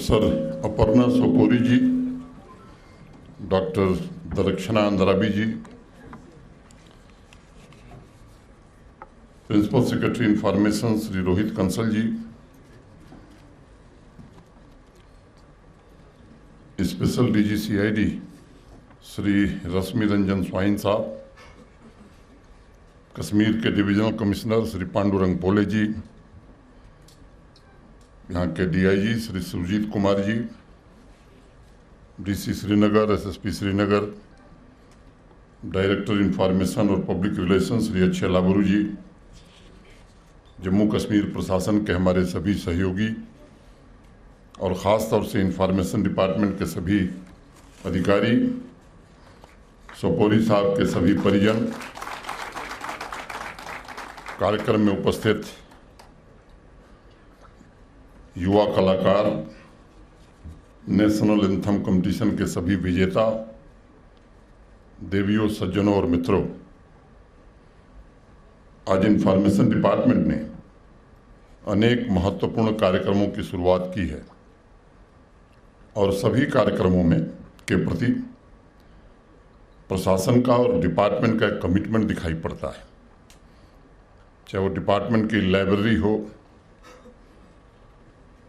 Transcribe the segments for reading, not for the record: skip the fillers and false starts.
Professor Aparna Sopori ji, doctor Dalakshana Andrabi ji, principal secretary information Shri Rohit Kansal ji, special DG CID Shri Rashmi Ranjan Swain साहब, कश्मीर के divisional commissioner Shri Pandurang पोले जी, यहाँ के DIG Shri Surjit Kumar ji, DC Srinagar, SSP Srinagar, director information और पब्लिक रिलेशन श्री अक्षय लाबरू जी, जम्मू कश्मीर प्रशासन के हमारे सभी सहयोगी और ख़ास तौर से इंफॉर्मेशन डिपार्टमेंट के सभी अधिकारी, सोपोरी साहब के सभी परिजन, कार्यक्रम में उपस्थित युवा कलाकार, नेशनल एंथम कंपटीशन के सभी विजेता, देवियों, सज्जनों और मित्रों, आज इंफॉर्मेशन डिपार्टमेंट ने अनेक महत्वपूर्ण कार्यक्रमों की शुरुआत की है और सभी कार्यक्रमों में के प्रति प्रशासन का और डिपार्टमेंट का एक कमिटमेंट दिखाई पड़ता है। चाहे वो डिपार्टमेंट की लाइब्रेरी हो,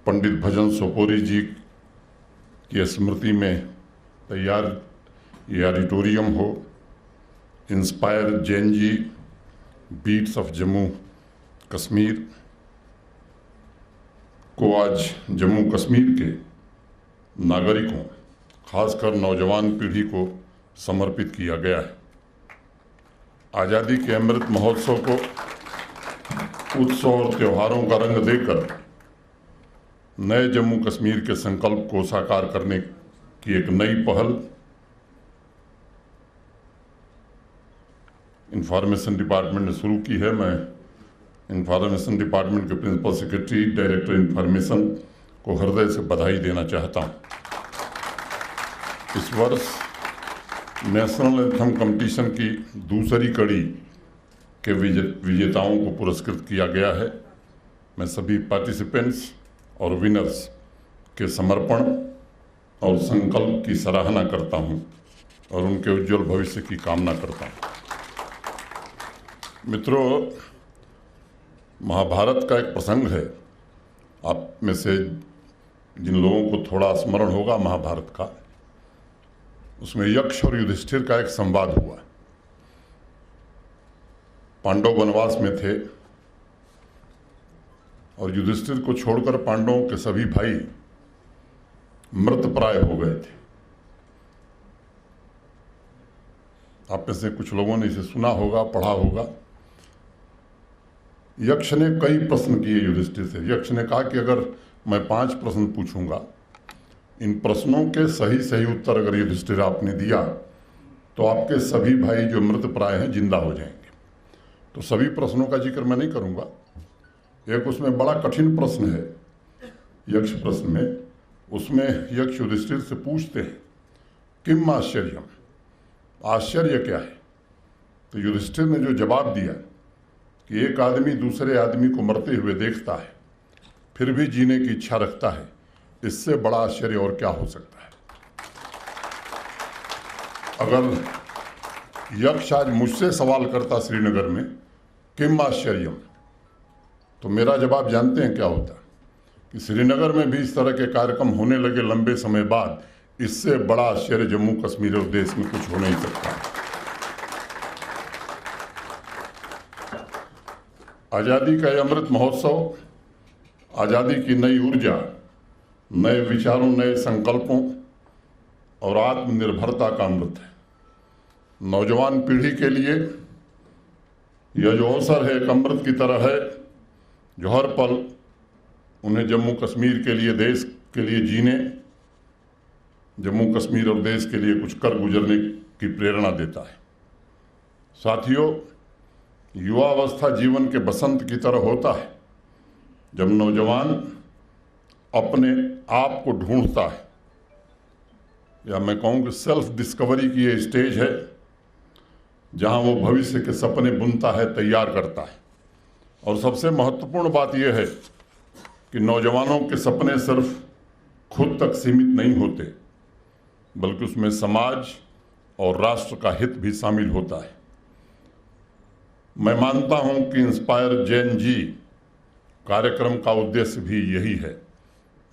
पंडित भजन सोपोरी जी की स्मृति में तैयार ये ऑडिटोरियम हो, inspire Jain ji, beats of Jammu Kashmir को आज जम्मू कश्मीर के नागरिकों, खासकर नौजवान पीढ़ी को समर्पित किया गया है। आज़ादी के अमृत महोत्सव को उत्सव और त्योहारों का रंग देकर नए जम्मू कश्मीर के संकल्प को साकार करने की एक नई पहल इंफॉर्मेशन डिपार्टमेंट ने शुरू की है। मैं इंफॉर्मेशन डिपार्टमेंट के प्रिंसिपल सेक्रेटरी, डायरेक्टर इंफॉर्मेशन को हृदय से बधाई देना चाहता हूं। इस वर्ष नेशनल एंथम कंपटीशन की दूसरी कड़ी के विजेताओं को पुरस्कृत किया गया है। मैं सभी पार्टिसिपेंट्स और विनर्स के समर्पण और संकल्प की सराहना करता हूं और उनके उज्जवल भविष्य की कामना करता हूं। मित्रों, महाभारत का एक प्रसंग है। आप में से जिन लोगों को थोड़ा स्मरण होगा महाभारत का, उसमें यक्ष और युधिष्ठिर का एक संवाद हुआ। पांडव वनवास में थे और युधिष्ठिर को छोड़कर पांडवों के सभी भाई मृतप्राय हो गए थे। आप में से कुछ लोगों ने इसे सुना होगा, पढ़ा होगा। यक्ष ने कई प्रश्न किए युधिष्ठिर से। यक्ष ने कहा कि अगर मैं 5 प्रश्न पूछूंगा, इन प्रश्नों के सही सही उत्तर अगर युधिष्ठिर आपने दिया तो आपके सभी भाई जो मृतप्राय हैं जिंदा हो जाएंगे। तो सभी प्रश्नों का जिक्र मैं नहीं करूंगा। एक उसमें बड़ा कठिन प्रश्न है, यक्ष प्रश्न में। उसमें यक्ष युधिष्ठिर से पूछते हैं, किम आश्चर्यम, आश्चर्य क्या है? तो युधिष्ठिर ने जो जवाब दिया कि एक आदमी दूसरे आदमी को मरते हुए देखता है, फिर भी जीने की इच्छा रखता है, इससे बड़ा आश्चर्य और क्या हो सकता है? अगर यक्ष आज मुझसे सवाल करता श्रीनगर में, किम आश्चर्यम, तो मेरा जवाब जानते हैं क्या होता? कि श्रीनगर में भी इस तरह के कार्यक्रम होने लगे लंबे समय बाद, इससे बड़ा आश्चर्य जम्मू कश्मीर और देश में कुछ हो नहीं सकता। आज़ादी का यह अमृत महोत्सव आज़ादी की नई ऊर्जा, नए विचारों, नए संकल्पों और आत्मनिर्भरता का अमृत है। नौजवान पीढ़ी के लिए यह जो अवसर है एक अमृत की तरह है, जो हर पल उन्हें जम्मू कश्मीर के लिए, देश के लिए जीने, जम्मू कश्मीर और देश के लिए कुछ कर गुजरने की प्रेरणा देता है। साथियों, युवावस्था जीवन के बसंत की तरह होता है, जब नौजवान अपने आप को ढूंढता है, या मैं कहूँ कि सेल्फ डिस्कवरी की ये स्टेज है जहाँ वो भविष्य के सपने बुनता है, तैयार करता है। और सबसे महत्वपूर्ण बात यह है कि नौजवानों के सपने सिर्फ खुद तक सीमित नहीं होते, बल्कि उसमें समाज और राष्ट्र का हित भी शामिल होता है। मैं मानता हूं कि इंस्पायर जेन जी कार्यक्रम का उद्देश्य भी यही है,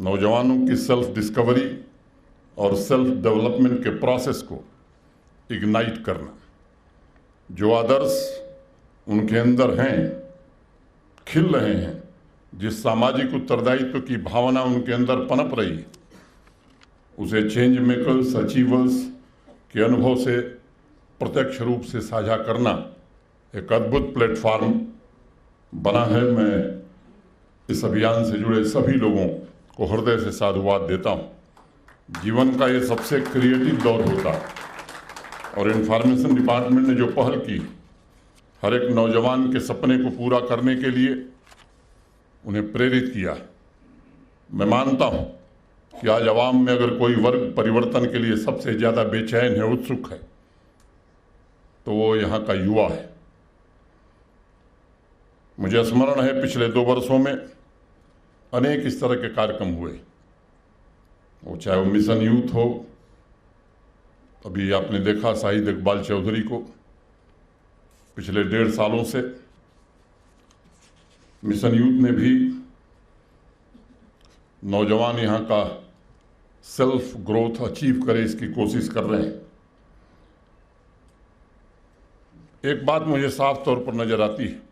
नौजवानों की सेल्फ डिस्कवरी और सेल्फ डेवलपमेंट के प्रोसेस को इग्नाइट करना। जो आदर्श उनके अंदर हैं, खिल रहे हैं, जिस सामाजिक उत्तरदायित्व की भावना उनके अंदर पनप रही है, उसे चेंज मेकर्स, अचीवर्स के अनुभव से प्रत्यक्ष रूप से साझा करना एक अद्भुत प्लेटफॉर्म बना है। मैं इस अभियान से जुड़े सभी लोगों को हृदय से साधुवाद देता हूँ। जीवन का ये सबसे क्रिएटिव दौर होता है और इंफॉर्मेशन डिपार्टमेंट ने जो पहल की, हर एक नौजवान के सपने को पूरा करने के लिए उन्हें प्रेरित किया। मैं मानता हूँ कि आज अवाम में अगर कोई वर्ग परिवर्तन के लिए सबसे ज़्यादा बेचैन है, उत्सुक है, तो वो यहाँ का युवा है। मुझे स्मरण है पिछले 2 वर्षों में अनेक इस तरह के कार्यक्रम हुए, वो चाहे वो मिशन यूथ हो, अभी आपने देखा शहीद इकबाल चौधरी को, पिछले 1.5 सालों से मिशन यूथ ने भी नौजवान यहाँ का सेल्फ ग्रोथ अचीव करे, इसकी कोशिश कर रहे हैं। एक बात मुझे साफ तौर पर नजर आती है,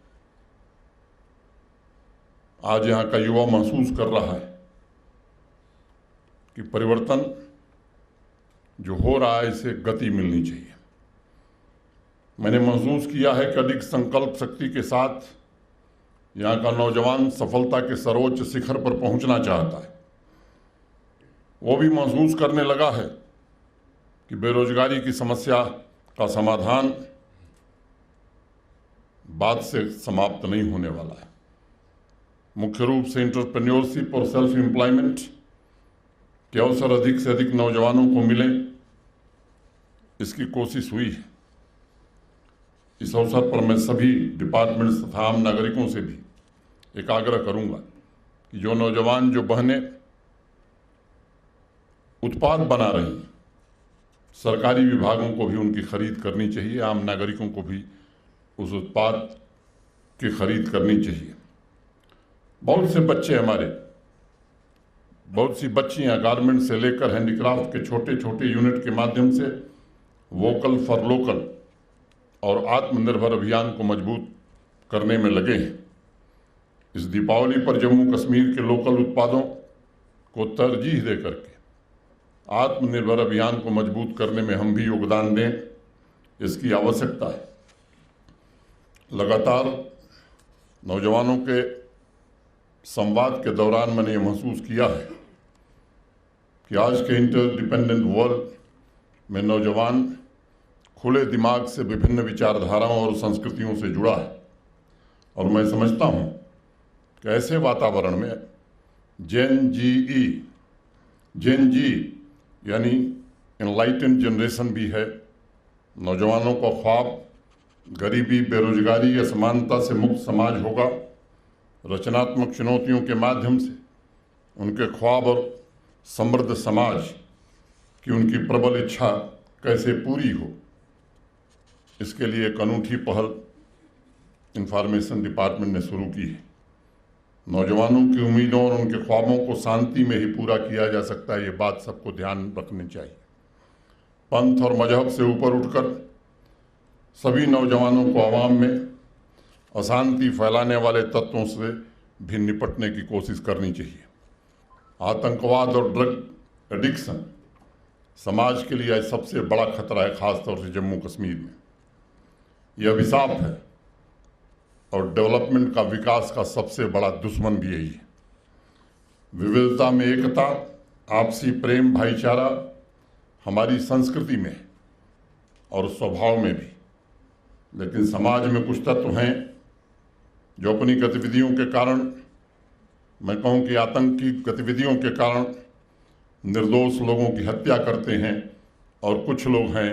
आज यहाँ का युवा महसूस कर रहा है कि परिवर्तन जो हो रहा है इसे गति मिलनी चाहिए। मैंने महसूस किया है कि अधिक संकल्प शक्ति के साथ यहाँ का नौजवान सफलता के सर्वोच्च शिखर पर पहुंचना चाहता है। वो भी महसूस करने लगा है कि बेरोजगारी की समस्या का समाधान बात से समाप्त नहीं होने वाला है। मुख्य रूप से एंटरप्रेन्योरशिप और सेल्फ एम्प्लॉयमेंट के अवसर अधिक से अधिक नौजवानों को मिले, इसकी कोशिश हुई है। इस अवसर पर मैं सभी डिपार्टमेंट्स तथा आम नागरिकों से भी एक आग्रह करूंगा कि जो नौजवान, जो बहनें उत्पाद बना रही हैं, सरकारी विभागों को भी उनकी खरीद करनी चाहिए, आम नागरिकों को भी उस उत्पाद की खरीद करनी चाहिए। बहुत से बच्चे हमारे, बहुत सी बच्चियां गारमेंट से लेकर हैंडीक्राफ्ट के छोटे छोटे यूनिट के माध्यम से वोकल फॉर लोकल और आत्मनिर्भर अभियान को मजबूत करने में लगे हैं। इस दीपावली पर जम्मू कश्मीर के लोकल उत्पादों को तरजीह दे करके आत्मनिर्भर अभियान को मजबूत करने में हम भी योगदान दें, इसकी आवश्यकता है। लगातार नौजवानों के संवाद के दौरान मैंने ये महसूस किया है कि आज के इंटरडिपेंडेंट वर्ल्ड में नौजवान खुले दिमाग से विभिन्न विचारधाराओं और संस्कृतियों से जुड़ा है और मैं समझता हूँ कि ऐसे वातावरण में जेन जी यानी एनलाइटेंड जनरेशन भी है। नौजवानों का ख्वाब गरीबी, बेरोजगारी, असमानता से मुक्त समाज होगा। रचनात्मक चुनौतियों के माध्यम से उनके ख्वाब और समृद्ध समाज की उनकी प्रबल इच्छा कैसे पूरी हो, इसके लिए एक अनूठी पहल इंफॉर्मेशन डिपार्टमेंट ने शुरू की है। नौजवानों की उम्मीदों और उनके ख्वाबों को शांति में ही पूरा किया जा सकता है, ये बात सबको ध्यान रखनी चाहिए। पंथ और मजहब से ऊपर उठकर सभी नौजवानों को आवाम में अशांति फैलाने वाले तत्वों से भी निपटने की कोशिश करनी चाहिए। आतंकवाद और ड्रग एडिक्शन समाज के लिए सबसे बड़ा खतरा है, खासतौर से जम्मू कश्मीर में। यह अभिशाप है और डेवलपमेंट का, विकास का सबसे बड़ा दुश्मन भी यही है। विविधता में एकता, आपसी प्रेम, भाईचारा हमारी संस्कृति में और स्वभाव में भी, लेकिन समाज में कुछ तत्व हैं जो अपनी गतिविधियों के कारण, मैं कहूँ कि आतंकी गतिविधियों के कारण निर्दोष लोगों की हत्या करते हैं और कुछ लोग हैं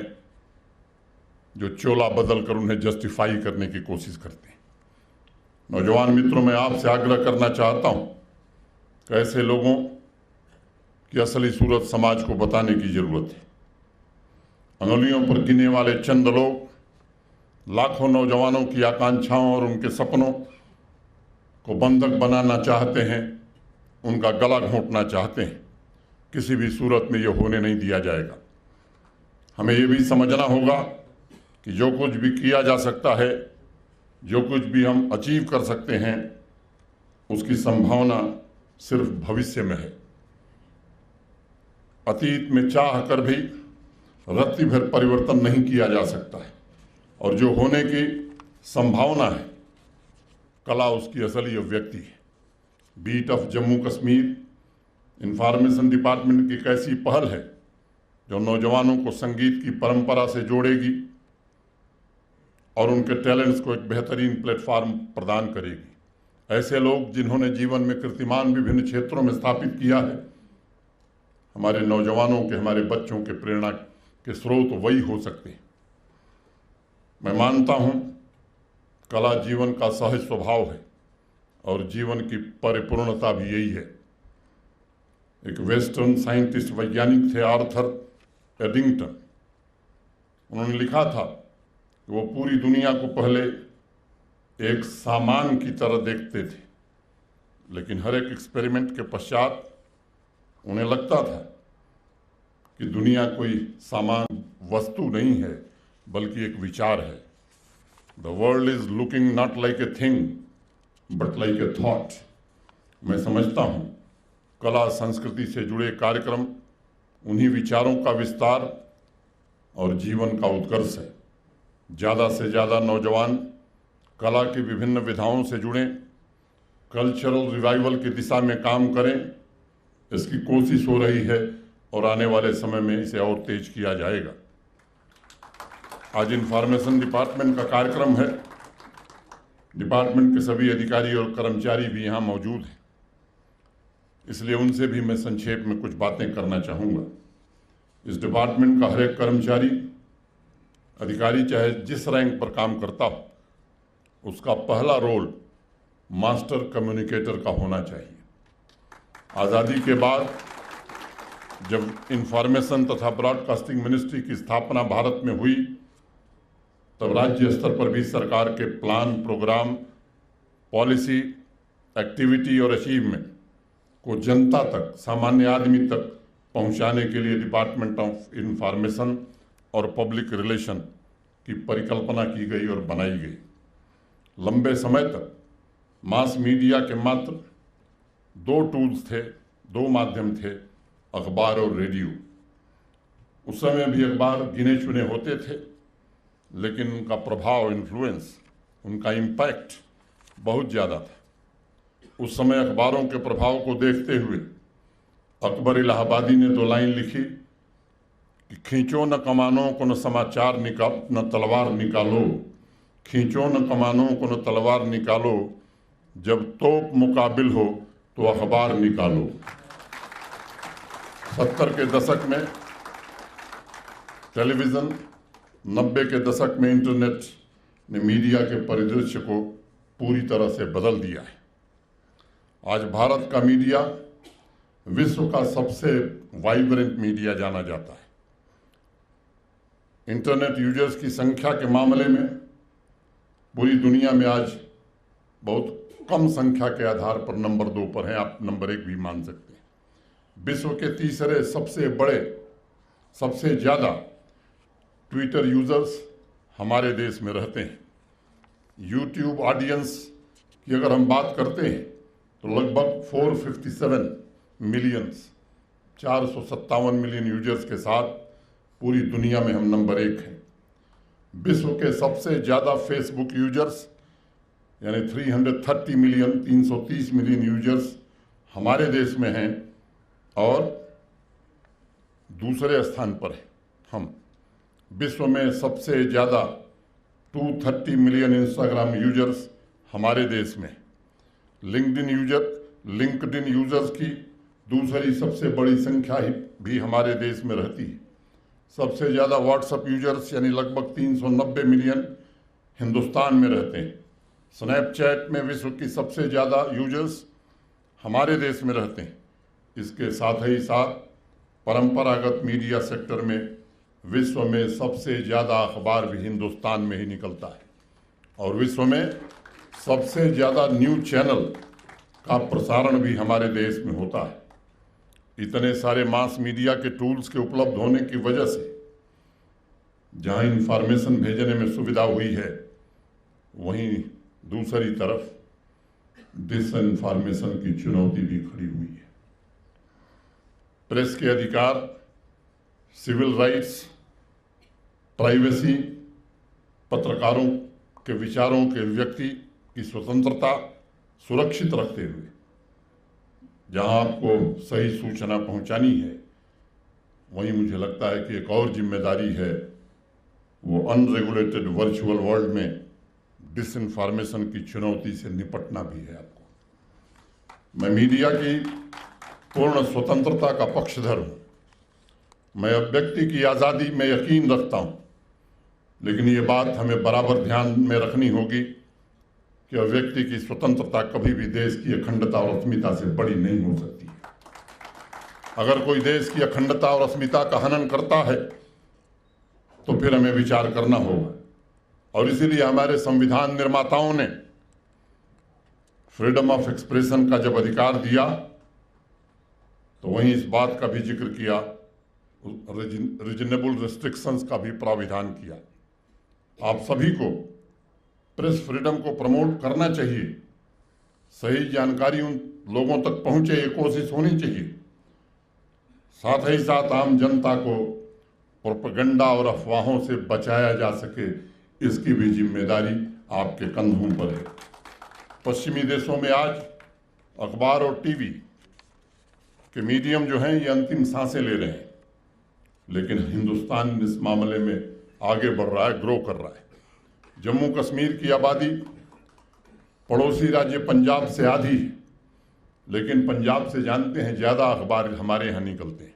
जो चोला बदल कर उन्हें जस्टिफाई करने की कोशिश करते हैं। नौजवान मित्रों, मैं आपसे आग्रह करना चाहता हूँ कि ऐसे लोगों कि असली सूरत समाज को बताने की जरूरत है। अंगुलियों पर गिने वाले चंद लोग लाखों नौजवानों की आकांक्षाओं और उनके सपनों को बंधक बनाना चाहते हैं, उनका गला घोंटना चाहते हैं। किसी भी सूरत में यह होने नहीं दिया जाएगा। हमें यह भी समझना होगा कि जो कुछ भी किया जा सकता है, जो कुछ भी हम अचीव कर सकते हैं, उसकी संभावना सिर्फ भविष्य में है। अतीत में चाह कर भी रत्ती भर परिवर्तन नहीं किया जा सकता है, और जो होने की संभावना है, कला उसकी असली अभिव्यक्ति है। Beat of Jammu Kashmir information department की एक ऐसी पहल है जो नौजवानों को संगीत की परंपरा से जोड़ेगी और उनके टैलेंट्स को एक बेहतरीन प्लेटफॉर्म प्रदान करेगी। ऐसे लोग जिन्होंने जीवन में कीर्तिमान विभिन्न क्षेत्रों में स्थापित किया है, हमारे नौजवानों के, हमारे बच्चों के प्रेरणा के स्रोत वही हो सकते हैं। मैं मानता हूं कला जीवन का सहज स्वभाव है और जीवन की परिपूर्णता भी यही है। एक वेस्टर्न साइंटिस्ट, वैज्ञानिक थे आर्थर एडिंगटन। उन्होंने लिखा था कि वो पूरी दुनिया को पहले एक सामान की तरह देखते थे, लेकिन हर एक एक्सपेरिमेंट के पश्चात उन्हें लगता था कि दुनिया कोई सामान वस्तु नहीं है, बल्कि एक विचार है। The world is looking not like a thing but like a thought. मैं समझता हूँ कला संस्कृति से जुड़े कार्यक्रम उन्हीं विचारों का विस्तार और जीवन का उत्कर्ष है। ज़्यादा से ज़्यादा नौजवान कला की विभिन्न विधाओं से जुड़ें, कल्चरल रिवाइवल की दिशा में काम करें। इसकी कोशिश हो रही है और आने वाले समय में इसे और तेज किया जाएगा। आज इंफॉर्मेशन डिपार्टमेंट का कार्यक्रम है। डिपार्टमेंट के सभी अधिकारी और कर्मचारी भी यहाँ मौजूद हैं, इसलिए उनसे भी मैं संक्षेप में कुछ बातें करना चाहूँगा। इस डिपार्टमेंट का हर एक कर्मचारी, अधिकारी चाहे जिस रैंक पर काम करता हो, उसका पहला रोल मास्टर कम्युनिकेटर का होना चाहिए। आज़ादी के बाद जब इंफॉर्मेशन तथा ब्रॉडकास्टिंग मिनिस्ट्री की स्थापना भारत में हुई, तब राज्य स्तर पर भी सरकार के प्लान, प्रोग्राम, पॉलिसी, एक्टिविटी और अचीवमेंट को जनता तक, सामान्य आदमी तक पहुंचाने के लिए डिपार्टमेंट ऑफ इंफॉर्मेशन और पब्लिक रिलेशन की परिकल्पना की गई और बनाई गई। लंबे समय तक मास मीडिया के मात्र दो टूल्स थे, दो माध्यम थे, अखबार और रेडियो। उस समय भी अखबार गिने चुने होते थे, लेकिन उनका प्रभाव, इन्फ्लुएंस, उनका इम्पैक्ट बहुत ज़्यादा था। उस समय अखबारों के प्रभाव को देखते हुए अकबर इलाहाबादी ने दो लाइन लिखी कि खींचो न कमानों को न समाचार न तलवार निकालो, खींचो न कमानों को न तलवार निकालो, जब तोप मुकाबिल हो तो अखबार निकालो। 70 के दशक में टेलीविज़न, 90 के दशक में इंटरनेट ने मीडिया के परिदृश्य को पूरी तरह से बदल दिया है। आज भारत का मीडिया विश्व का सबसे वाइब्रेंट मीडिया जाना जाता है। इंटरनेट यूजर्स की संख्या के मामले में पूरी दुनिया में आज बहुत कम संख्या के आधार पर नंबर 2 पर हैं, आप नंबर 1 भी मान सकते हैं। विश्व के तीसरे सबसे बड़े, सबसे ज़्यादा ट्विटर यूजर्स हमारे देश में रहते हैं। यूट्यूब ऑडियंस की अगर हम बात करते हैं तो लगभग 457 मिलियंस, 457 मिलियन यूजर्स के साथ पूरी दुनिया में हम नंबर 1 हैं। विश्व के सबसे ज़्यादा फेसबुक यूजर्स यानी 330 मिलियन, 330 मिलियन यूजर्स हमारे देश में हैं, और दूसरे स्थान पर है हम। विश्व में सबसे ज़्यादा 230 मिलियन इंस्टाग्राम यूजर्स हमारे देश में। लिंक्डइन यूजर्स की दूसरी सबसे बड़ी संख्या ही भी हमारे देश में रहती है। सबसे ज़्यादा व्हाट्सएप यूजर्स यानी लगभग 390 मिलियन हिंदुस्तान में रहते हैं। स्नैपचैट में विश्व की सबसे ज़्यादा यूजर्स हमारे देश में रहते हैं। इसके साथ ही साथ परंपरागत मीडिया सेक्टर में विश्व में सबसे ज़्यादा अखबार भी हिंदुस्तान में ही निकलता है और विश्व में सबसे ज़्यादा न्यूज़ चैनल का प्रसारण भी हमारे देश में होता है। इतने सारे मास मीडिया के टूल्स के उपलब्ध होने की वजह से जहां इंफॉर्मेशन भेजने में सुविधा हुई है, वहीं दूसरी तरफ डिसइंफॉर्मेशन की चुनौती भी खड़ी हुई है। प्रेस के अधिकार, सिविल राइट्स, प्राइवेसी, पत्रकारों के विचारों के व्यक्ति की स्वतंत्रता सुरक्षित रखते हुए जहां आपको सही सूचना पहुंचानी है, वहीं मुझे लगता है कि एक और जिम्मेदारी है, वो अनरेगुलेटेड वर्चुअल वर्ल्ड में डिसइंफॉर्मेशन की चुनौती से निपटना भी है आपको। मैं मीडिया की पूर्ण स्वतंत्रता का पक्षधर हूं। मैं व्यक्ति की आज़ादी में यकीन रखता हूं, लेकिन ये बात हमें बराबर ध्यान में रखनी होगी कि व्यक्ति की स्वतंत्रता कभी भी देश की अखंडता और अस्मिता से बड़ी नहीं हो सकती है। अगर कोई देश की अखंडता और अस्मिता का हनन करता है तो फिर हमें विचार करना होगा। और इसीलिए हमारे संविधान निर्माताओं ने फ्रीडम ऑफ एक्सप्रेशन का जब अधिकार दिया तो वहीं इस बात का भी जिक्र किया, रीजनेबल रिस्ट्रिक्शंस का भी प्राविधान किया। आप सभी को प्रेस फ्रीडम को प्रमोट करना चाहिए, सही जानकारी उन लोगों तक पहुंचे, ये कोशिश होनी चाहिए। साथ ही साथ आम जनता को प्रोपेगेंडा और अफवाहों से बचाया जा सके, इसकी भी जिम्मेदारी आपके कंधों पर है। पश्चिमी देशों में आज अखबार और टीवी के मीडियम जो हैं, ये अंतिम सांसें ले रहे हैं, लेकिन हिंदुस्तान इस मामले में आगे बढ़ रहा है, ग्रो कर रहा है। जम्मू कश्मीर की आबादी पड़ोसी राज्य पंजाब से आधी है, लेकिन पंजाब से जानते हैं ज़्यादा अखबार हमारे यहाँ निकलते हैं।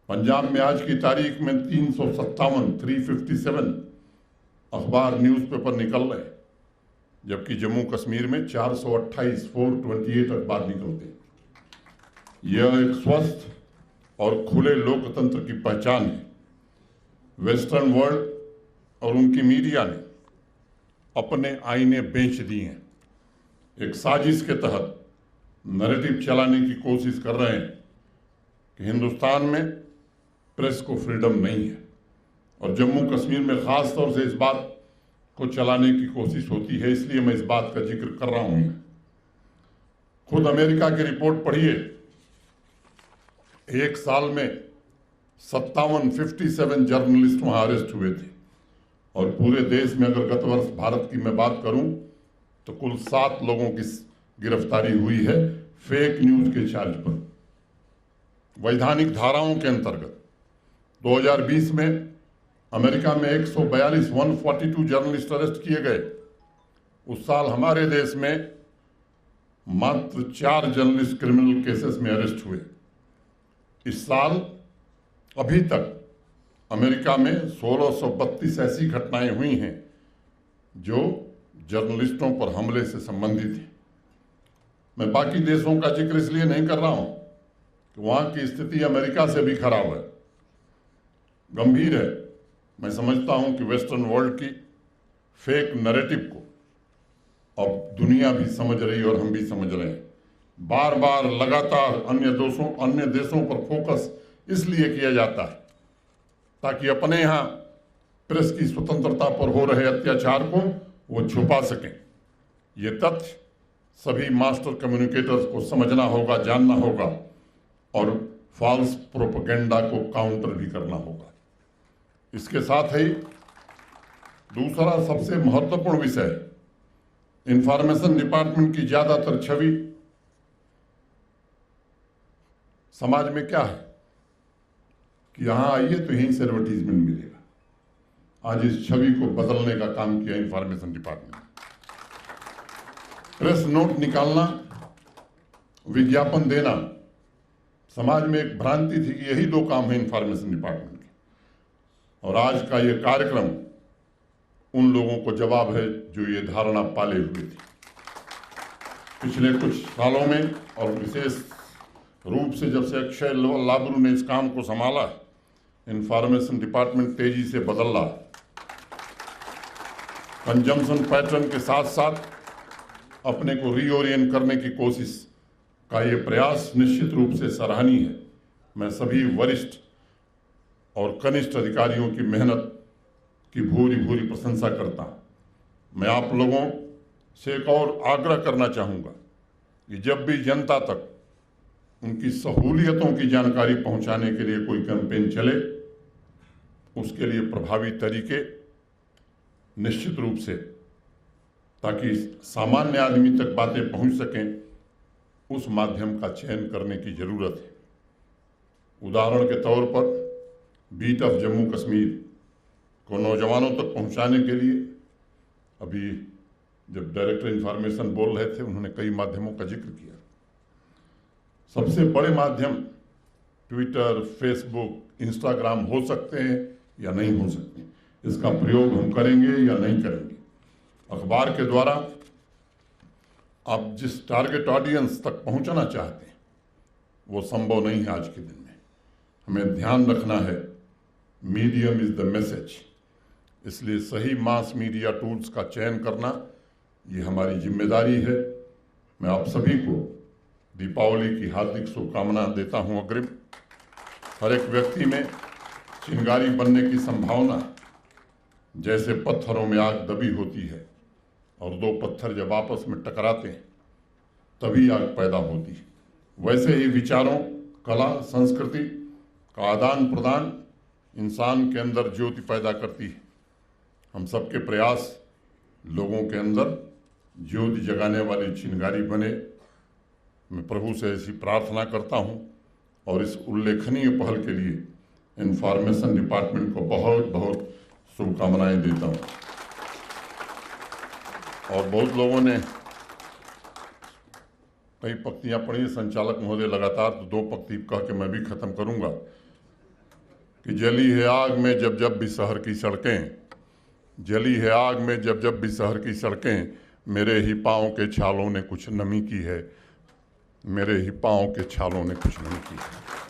पंजाब में आज की तारीख में 357 अखबार न्यूज़पेपर निकल रहे हैं, जबकि जम्मू कश्मीर में 428 अखबार निकलते हैं। यह एक स्वस्थ और खुले लोकतंत्र की पहचान है। वेस्टर्न वर्ल्ड और उनकी मीडिया ने अपने आईने बेच दिए हैं। एक साजिश के तहत नैरेटिव चलाने की कोशिश कर रहे हैं कि हिंदुस्तान में प्रेस को फ्रीडम नहीं है, और जम्मू कश्मीर में ख़ास तौर से इस बात को चलाने की कोशिश होती है। इसलिए मैं इस बात का जिक्र कर रहा हूँ। खुद अमेरिका की रिपोर्ट पढ़िए, एक साल में 57 जर्नलिस्ट वहाँ अरेस्ट हुए थे, और पूरे देश में अगर गत वर्ष भारत की मैं बात करूं तो कुल 7 लोगों की गिरफ्तारी हुई है फेक न्यूज के चार्ज पर। वैधानिक धाराओं के अंतर्गत 2020 में अमेरिका में 142 जर्नलिस्ट अरेस्ट किए गए। उस साल हमारे देश में मात्र 4 जर्नलिस्ट क्रिमिनल केसेस में अरेस्ट हुए। इस साल अभी तक अमेरिका में 1632 ऐसी घटनाएं हुई हैं जो जर्नलिस्टों पर हमले से संबंधित हैं। मैं बाकी देशों का जिक्र इसलिए नहीं कर रहा हूं कि वहां की स्थिति अमेरिका से भी खराब है, गंभीर है। मैं समझता हूं कि वेस्टर्न वर्ल्ड की फेक नैरेटिव को अब दुनिया भी समझ रही है और हम भी समझ रहे हैं। बार बार लगातार अन्य देशों पर फोकस इसलिए किया जाता है ताकि अपने यहाँ प्रेस की स्वतंत्रता पर हो रहे अत्याचार को वो छुपा सकें। ये तथ्य सभी मास्टर कम्युनिकेटर्स को समझना होगा, जानना होगा, और फॉल्स प्रोपेगेंडा को काउंटर भी करना होगा। इसके साथ ही दूसरा सबसे महत्वपूर्ण विषय, इंफॉर्मेशन डिपार्टमेंट की ज्यादातर छवि समाज में क्या है कि यहां आइए तो यहीं से एडवर्टीजमेंट मिलेगा। आज इस छवि को बदलने का काम किया इंफॉर्मेशन डिपार्टमेंट। प्रेस नोट निकालना, विज्ञापन देना, समाज में एक भ्रांति थी कि यही 2 काम है इंफॉर्मेशन डिपार्टमेंट के, और आज का ये कार्यक्रम उन लोगों को जवाब है जो ये धारणा पाले हुए थे। पिछले कुछ सालों में और विशेष रूप से जब से अक्षय लाबरू ने इस काम को संभाला, इंफॉर्मेशन डिपार्टमेंट तेजी से बदल रहा। कंजम्पशन पैटर्न के साथ साथ अपने को रीओरिएंट करने की कोशिश का ये प्रयास निश्चित रूप से सराहनीय है। मैं सभी वरिष्ठ और कनिष्ठ अधिकारियों की मेहनत की भूरी भूरी प्रशंसा करता हूं। मैं आप लोगों से एक और आग्रह करना चाहूँगा कि जब भी जनता तक उनकी सहूलियतों की जानकारी पहुंचाने के लिए कोई कैंपेन चले, उसके लिए प्रभावी तरीके निश्चित रूप से, ताकि सामान्य आदमी तक बातें पहुंच सकें, उस माध्यम का चयन करने की जरूरत है। उदाहरण के तौर पर बीट ऑफ जम्मू कश्मीर को नौजवानों तक पहुंचाने के लिए अभी जब डायरेक्टर इंफॉर्मेशन बोल रहे थे, उन्होंने कई माध्यमों का जिक्र किया। सबसे बड़े माध्यम ट्विटर, फेसबुक, इंस्टाग्राम हो सकते हैं या नहीं हो सकते, इसका प्रयोग हम करेंगे या नहीं करेंगे। अखबार के द्वारा आप जिस टारगेट ऑडियंस तक पहुंचना चाहते हैं वो संभव नहीं है आज के दिन में। हमें ध्यान रखना है, मीडियम इज द मैसेज। इसलिए सही मास मीडिया टूल्स का चयन करना ये हमारी जिम्मेदारी है। मैं आप सभी को दीपावली की हार्दिक शुभकामना देता हूं अग्रिम। हर एक व्यक्ति में चिंगारी बनने की संभावना जैसे पत्थरों में आग दबी होती है और दो पत्थर जब आपस में टकराते हैं तभी आग पैदा होती है, वैसे ही विचारों, कला, संस्कृति का आदान प्रदान इंसान के अंदर ज्योति पैदा करती है। हम सबके प्रयास लोगों के अंदर ज्योति जगाने वाली चिंगारी बने। मैं प्रभु से ऐसी प्रार्थना करता हूं और इस उल्लेखनीय पहल के लिए इंफॉर्मेशन डिपार्टमेंट को बहुत बहुत शुभकामनाएं देता हूं। और बहुत लोगों ने कई पंक्तियां पढ़ी, संचालक महोदय लगातार, तो दो पंक्ति कह के मैं भी खत्म करूंगा कि जली है आग में जब जब भी शहर की सड़कें, जली है आग में जब जब भी शहर की सड़कें, मेरे ही पाँव के छालों ने कुछ नमी की है, मेरे ही पाँव के छालों ने कुछ नमी की है।